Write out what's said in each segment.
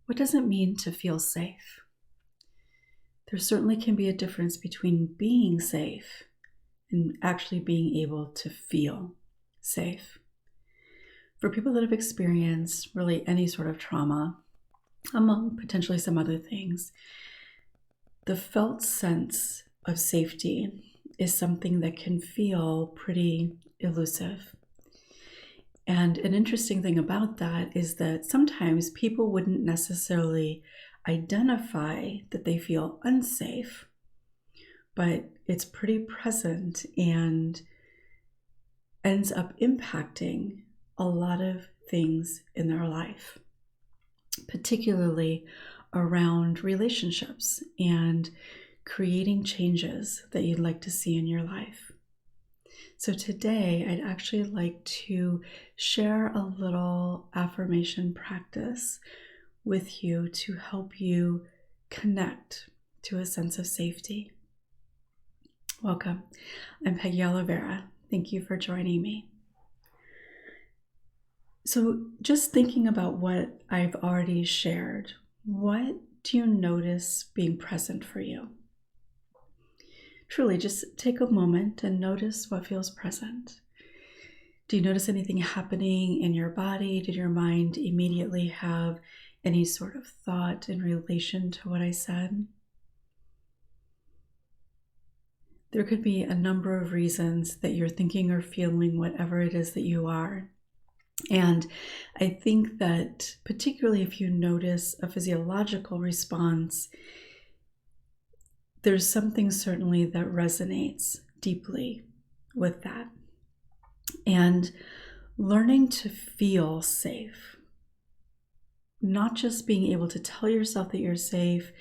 what does it mean to feel safe? There certainly can be a difference between being safe and actually being able to feel safe. For people that have experienced really any sort of trauma, among potentially some other things, the felt sense of safety is something that can feel pretty elusive. And an interesting thing about that is that sometimes people wouldn't necessarily identify that they feel unsafe, but it's pretty present and ends up impacting a lot of things in their life, particularly around relationships and creating changes that you'd like to see in your life. So today, I'd actually like to share a little affirmation practice with you to help you connect to a sense of safety. Welcome. I'm Peggy Oliveira. Thank you for joining me. So just thinking about what I've already shared, what do you notice being present for you? Truly, just take a moment and notice what feels present. Do you notice anything happening in your body? Did your mind immediately have any sort of thought in relation to what I said? There could be a number of reasons that you're thinking or feeling whatever it is that you are. And I think that particularly if you notice a physiological response, there's something certainly that resonates deeply with that. And learning to feel safe, not just being able to tell yourself that you're safe,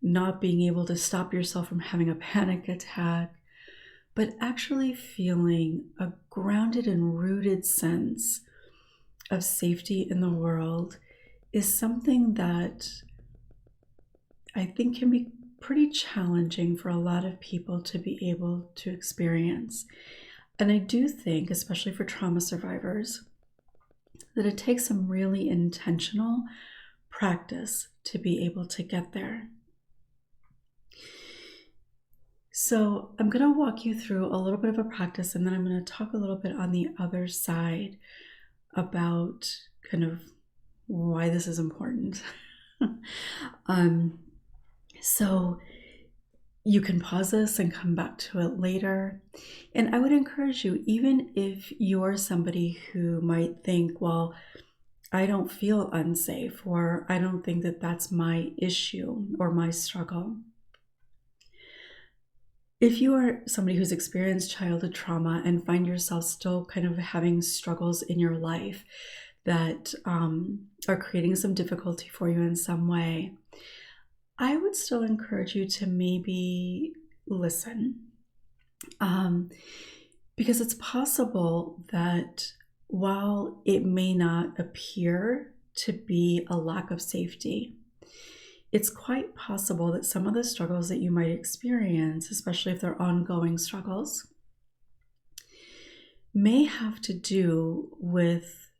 not being able to stop yourself from having a panic attack, but actually feeling a grounded and rooted sense of safety in the world is something that I think can be pretty challenging for a lot of people to be able to experience. And I do think, especially for trauma survivors, that it takes some really intentional practice to be able to get there. So I'm going to walk you through a little bit of a practice, and then I'm going to talk a little bit on the other side about kind of why this is important. So you can pause this and come back to it later. And I would encourage you, even if you're somebody who might think, well, I don't feel unsafe, or I don't think that that's my issue or my struggle. If you are somebody who's experienced childhood trauma and find yourself still kind of having struggles in your life that are creating some difficulty for you in some way, I would still encourage you to maybe listen, because it's possible that while it may not appear to be a lack of safety, it's quite possible that some of the struggles that you might experience, especially if they're ongoing struggles, may have to do with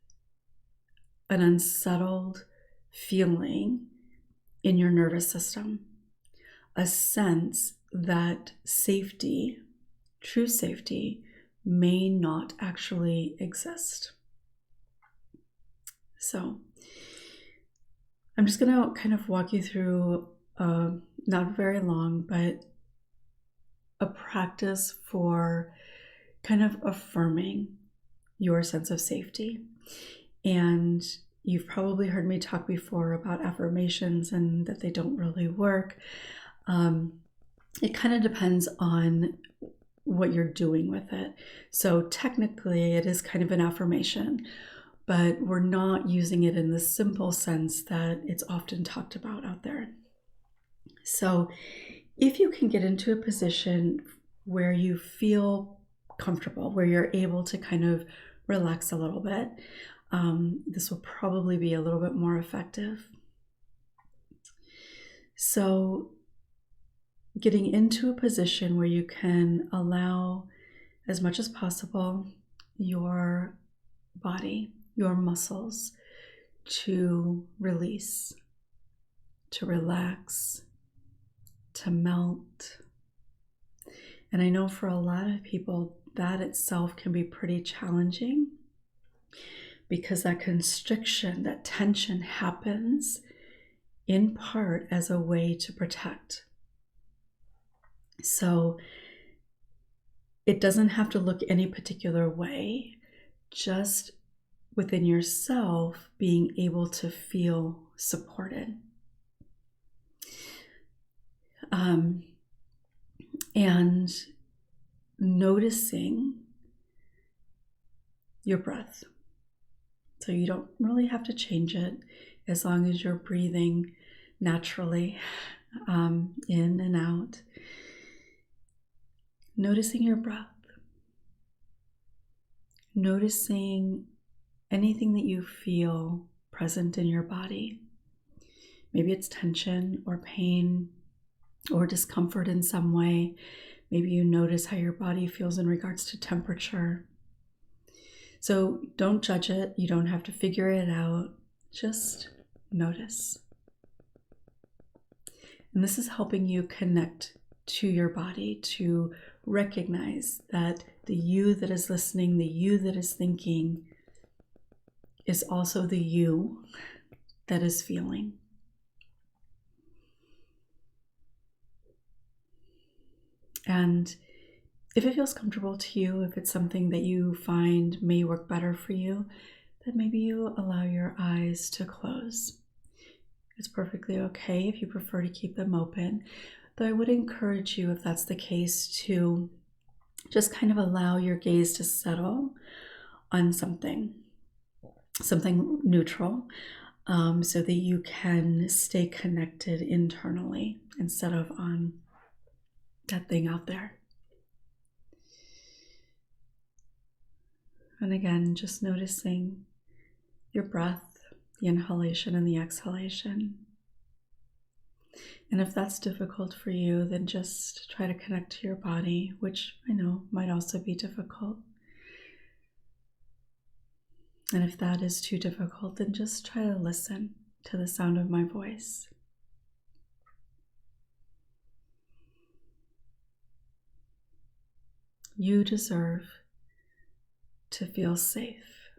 an unsettled feeling in your nervous system, a sense that safety, true safety, may not actually exist. So I'm just going to kind of walk you through, not very long, but a practice for kind of affirming your sense of safety. And you've probably heard me talk before about affirmations and that they don't really work. It kind of depends on what you're doing with it. So technically it is kind of an affirmation, but we're not using it in the simple sense that it's often talked about out there. So if you can get into a position where you feel comfortable, where you're able to kind of relax a little bit, this will probably be a little bit more effective. So getting into a position where you can allow as much as possible your body, your muscles to release, to relax, to melt. And I know for a lot of people, that itself can be pretty challenging because that constriction, that tension happens in part as a way to protect. So it doesn't have to look any particular way, just within yourself being able to feel supported. And noticing your breath. So you don't really have to change it as long as you're breathing naturally in and out. Noticing your breath. Noticing anything that you feel present in your body. Maybe it's tension or pain or discomfort in some way. Maybe you notice how your body feels in regards to temperature. So don't judge it. You don't have to figure it out. Just notice. And this is helping you connect to your body, to recognize that the you that is listening, the you that is thinking, is also the you that is feeling. And if it feels comfortable to you, if it's something that you find may work better for you, then maybe you allow your eyes to close. It's perfectly okay if you prefer to keep them open, though I would encourage you, if that's the case, to just kind of allow your gaze to settle on something neutral, so that you can stay connected internally instead of on that thing out there. And again, just noticing your breath, the inhalation and the exhalation. And if that's difficult for you, then just try to connect to your body, which I know might also be difficult. And if that is too difficult, then just try to listen to the sound of my voice. You deserve to feel safe.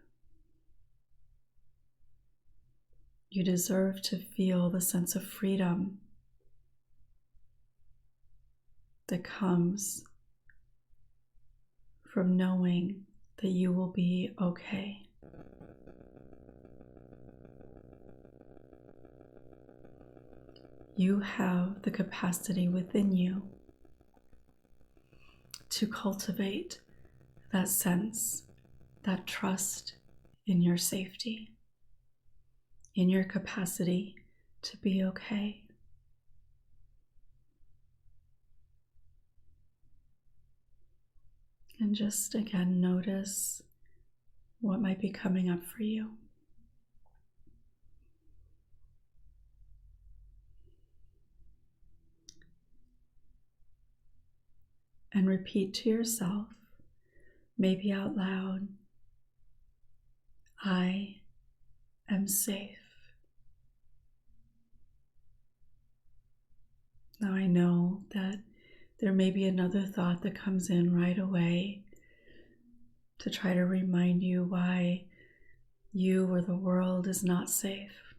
You deserve to feel the sense of freedom that comes from knowing that you will be okay. You have the capacity within you to cultivate that sense, that trust in your safety, in your capacity to be okay. And just again, notice what might be coming up for you. And repeat to yourself, maybe out loud, I am safe. Now I know that there may be another thought that comes in right away to try to remind you why you or the world is not safe.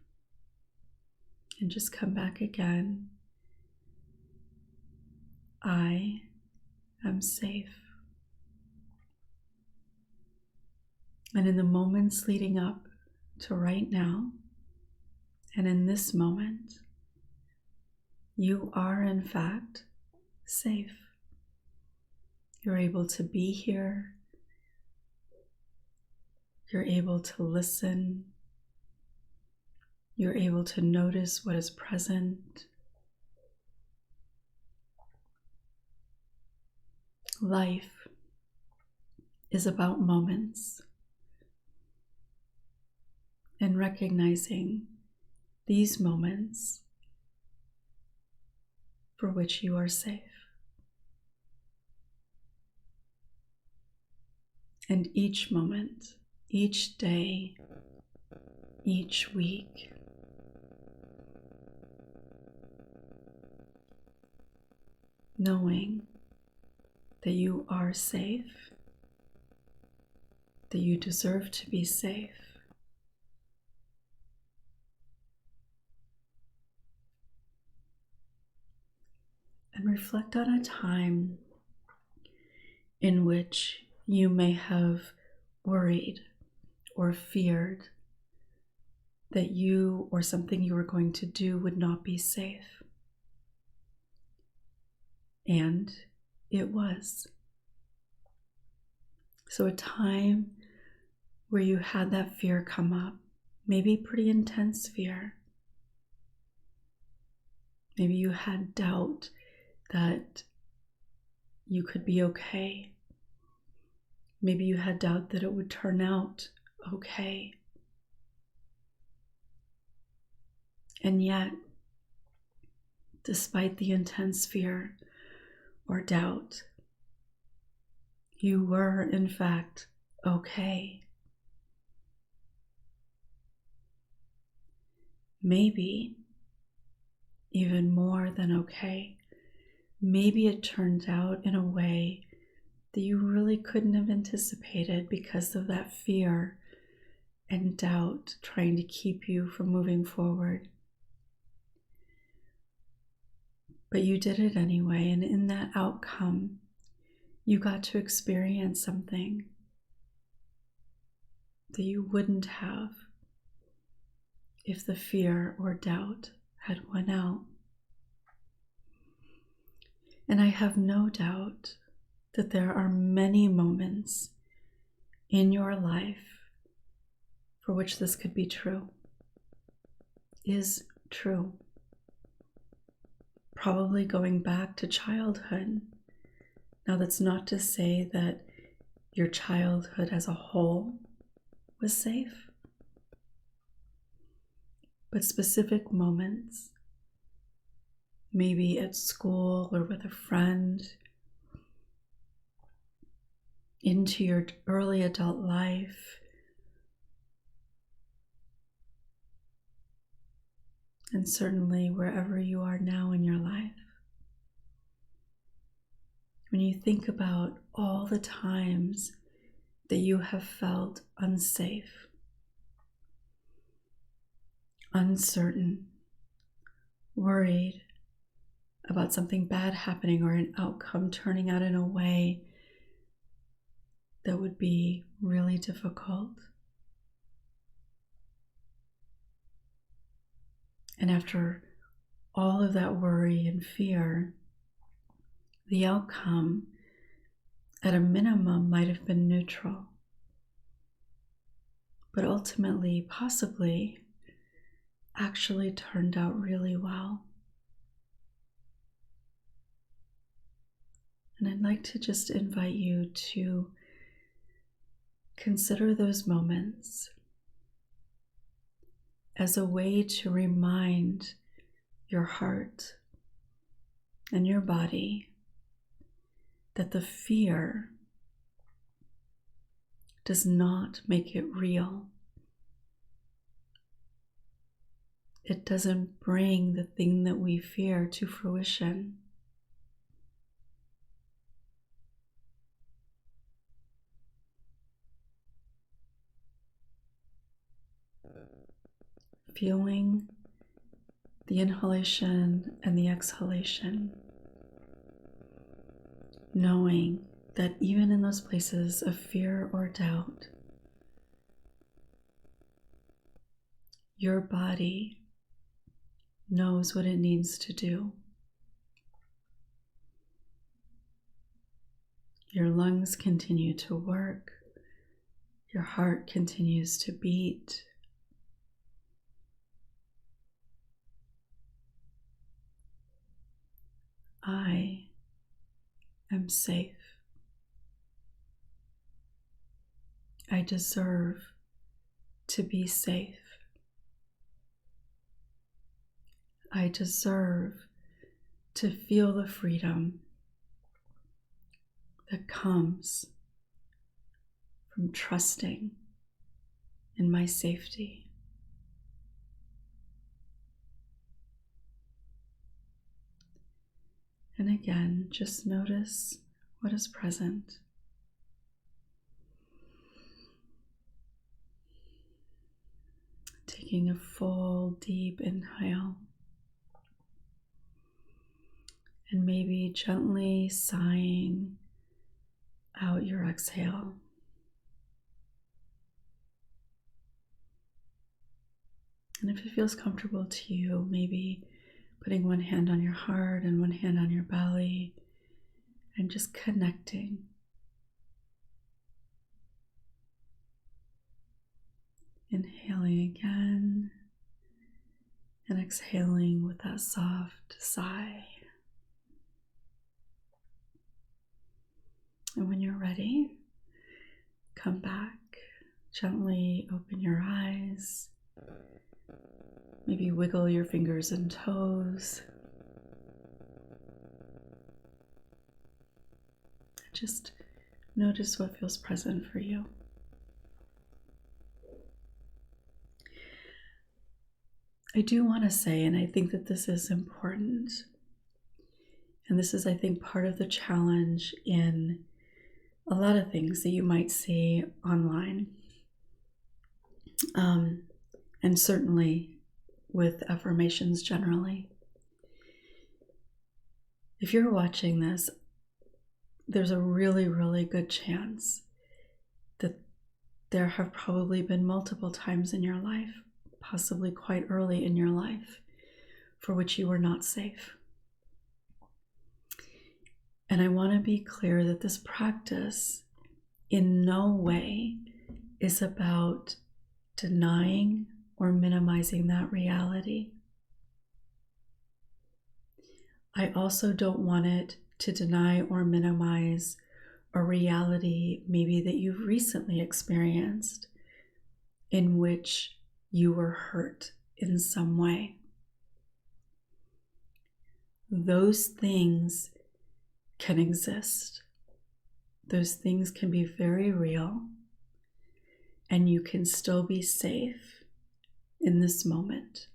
And just come back again. I am safe. And in the moments leading up to right now, and in this moment, you are in fact safe. You're able to be here. You're able to listen. You're able to notice what is present. Life is about moments, and recognizing these moments for which you are safe. And each moment, each day, each week knowing that you are safe, that you deserve to be safe. And reflect on a time in which you may have worried or feared that you or something you were going to do would not be safe. And it was. So a time where you had that fear come up, maybe pretty intense fear. Maybe you had doubt that you could be okay. Maybe you had doubt that it would turn out okay. And yet, despite the intense fear or doubt, you were in fact okay. Maybe even more than okay. Maybe it turned out in a way that you really couldn't have anticipated because of that fear and doubt trying to keep you from moving forward. But you did it anyway, and in that outcome, you got to experience something that you wouldn't have if the fear or doubt had won out. And I have no doubt that there are many moments in your life for which this could be true, is true. Probably going back to childhood. Now, that's not to say that your childhood as a whole was safe, but specific moments, maybe at school or with a friend, into your early adult life, and certainly wherever you are now in your life. When you think about all the times that you have felt unsafe, uncertain, worried about something bad happening or an outcome turning out in a way that would be really difficult. And after all of that worry and fear, the outcome at a minimum might have been neutral, but ultimately, possibly, actually turned out really well. And I'd like to just invite you to consider those moments as a way to remind your heart and your body that the fear does not make it real. It doesn't bring the thing that we fear to fruition. Feeling the inhalation and the exhalation, knowing that even in those places of fear or doubt, your body knows what it needs to do. Your lungs continue to work. Your heart continues to beat. I am safe. I deserve to be safe. I deserve to feel the freedom that comes from trusting in my safety. And again, just notice what is present. Taking a full, deep inhale. And maybe gently sighing out your exhale. And if it feels comfortable to you, maybe putting one hand on your heart and one hand on your belly and just connecting. Inhaling again and exhaling with that soft sigh. And when you're ready, come back, gently open your eyes, maybe wiggle your fingers and toes. Just notice what feels present for you. I do want to say, and I think that this is important, and this is, I think, part of the challenge in a lot of things that you might see online, and certainly with affirmations generally. If you're watching this, there's a really, really good chance that there have probably been multiple times in your life, possibly quite early in your life, for which you were not safe. And I want to be clear that this practice in no way is about denying or minimizing that reality. I also don't want it to deny or minimize a reality maybe that you've recently experienced in which you were hurt in some way. Those things can exist. Those things can be very real, and you can still be safe in this moment.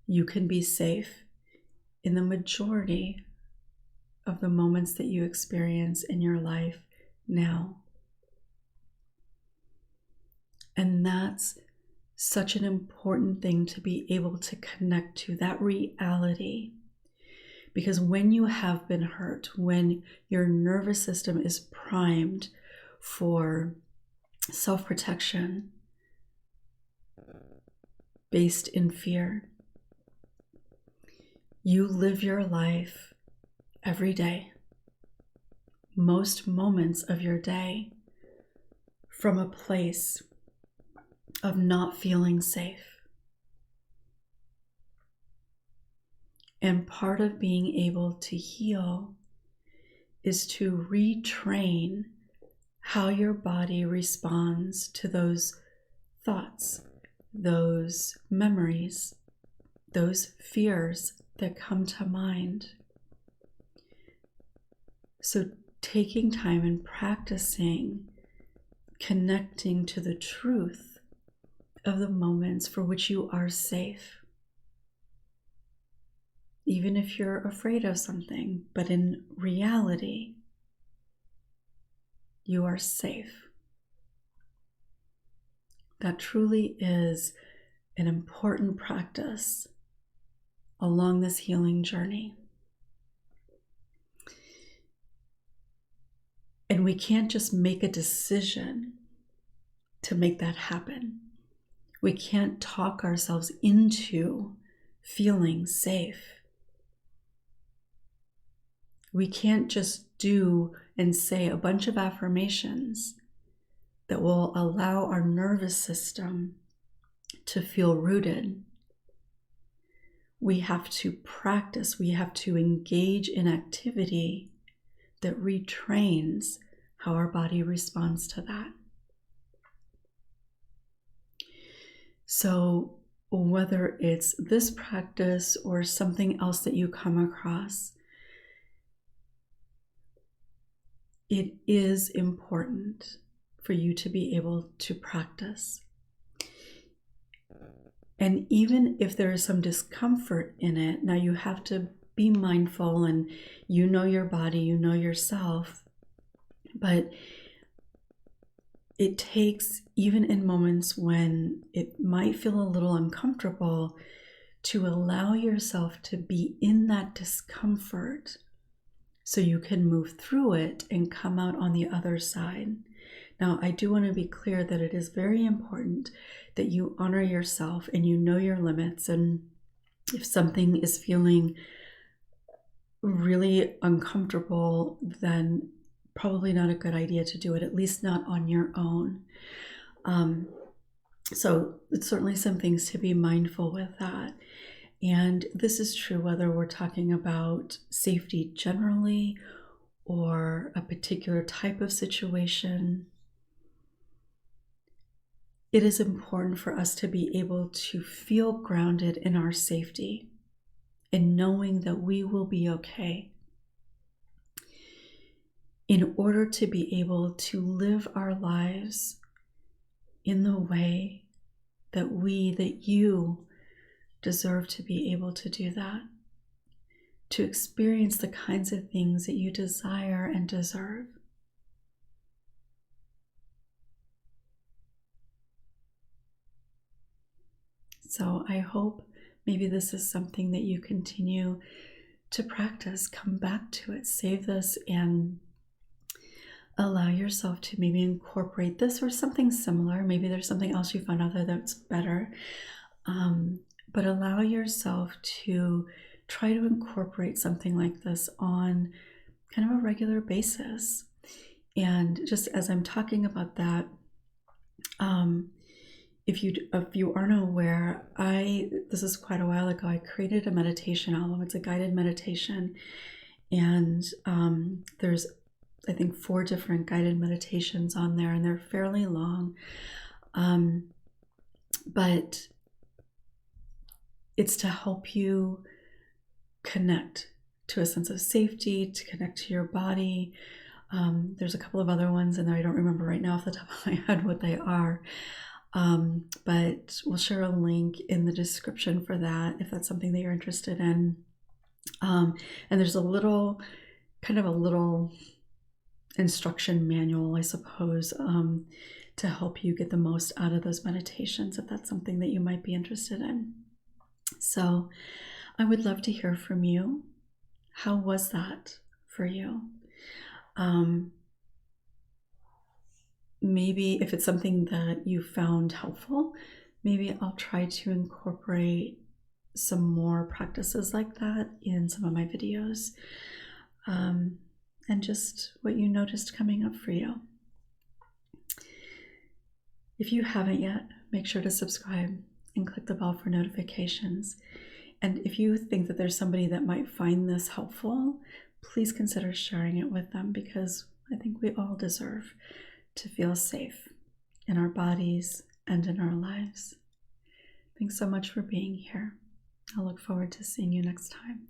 You can be safe in the majority of the moments that you experience in your life now. And that's such an important thing to be able to connect to, that reality. Because when you have been hurt, when your nervous system is primed for self-protection based in fear, you live your life every day, most moments of your day, from a place of not feeling safe. And part of being able to heal is to retrain how your body responds to those thoughts, those memories, those fears that come to mind. So taking time and practicing connecting to the truth of the moments for which you are safe. Even if you're afraid of something, but in reality, you are safe. That truly is an important practice along this healing journey. And we can't just make a decision to make that happen. We can't talk ourselves into feeling safe. We can't just do and say a bunch of affirmations that will allow our nervous system to feel rooted. We have to practice, we have to engage in activity that retrains how our body responds to that. So whether it's this practice or something else that you come across, it is important for you to be able to practice. And even if there is some discomfort in it, now you have to be mindful, and you know your body, you know yourself, but it takes, even in moments when it might feel a little uncomfortable, to allow yourself to be in that discomfort so you can move through it and come out on the other side. Now, I do want to be clear that it is very important that you honor yourself and you know your limits. And if something is feeling really uncomfortable, then probably not a good idea to do it, at least not on your own. So it's certainly some things to be mindful with that. And this is true whether we're talking about safety generally or a particular type of situation. It is important for us to be able to feel grounded in our safety and knowing that we will be okay, in order to be able to live our lives in the way that you deserve to be able to do that, to experience the kinds of things that you desire and deserve. So I hope maybe this is something that you continue to practice, come back to it, save this, and allow yourself to maybe incorporate this or something similar. Maybe there's something else you found out there that's better. But allow yourself to try to incorporate something like this on kind of a regular basis. And just as I'm talking about that, if you aren't aware, this is quite a while ago, I created a meditation album. It's a guided meditation. And there's, I think, 4 different guided meditations on there, and they're fairly long. But it's to help you connect to a sense of safety, to connect to your body. There's a couple of other ones in there. I don't remember right now off the top of my head what they are. But we'll share a link in the description for that if that's something that you're interested in. And there's a little instruction manual, I suppose, to help you get the most out of those meditations if that's something that you might be interested in. So I would love to hear from you. How was that for you? Maybe if it's something that you found helpful, maybe I'll try to incorporate some more practices like that in some of my videos, and just what you noticed coming up for you. If you haven't yet, make sure to subscribe and click the bell for notifications. And if you think that there's somebody that might find this helpful, please consider sharing it with them, because I think we all deserve to feel safe in our bodies and in our lives. Thanks so much for being here. I look forward to seeing you next time.